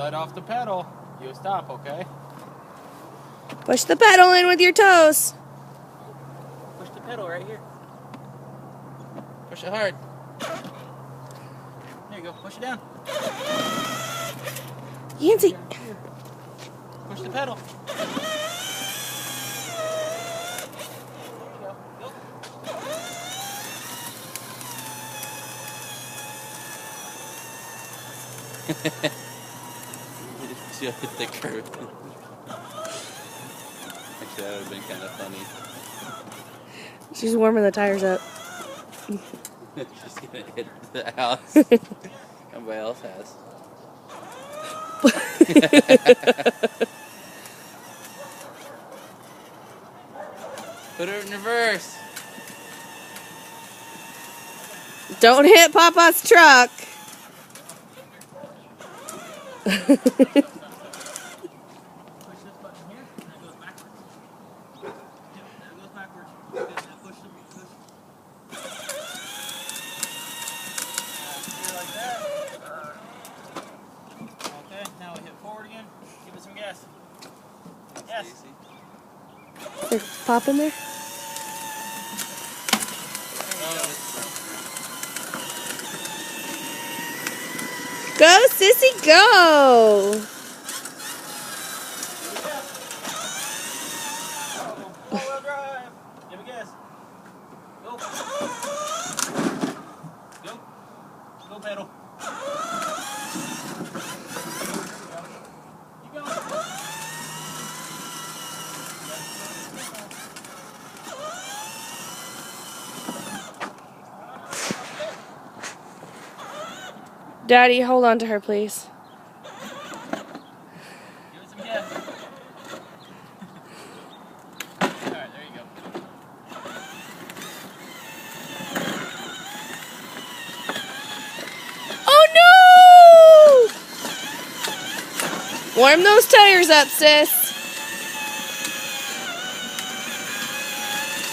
let off the pedal, you'll stop, okay? Push the pedal in with your toes. Push the pedal right here. Push it hard. There you go. Push it down. Yancy. Push the pedal. She'll hit the curve. Actually, that would have been kind of funny. She's warming the tires up. She's gonna hit the house. Nobody else has. Put it in reverse. Don't hit Papa's truck. Push this button here, and that goes backwards. Yep, that goes backwards. Good, now push the push. Here like that. Okay, now we hit forward again. Give it some gas. Yes. There's Pop in there? Go, sissy, go! Four-wheel drive. Give it gas. Go. Go. Go pedal. Keep going. Daddy, hold on to her, please. Give it some gas. Alright, there you go. Oh no! Warm those tires up, sis.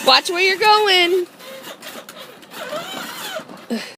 Watch where you're going.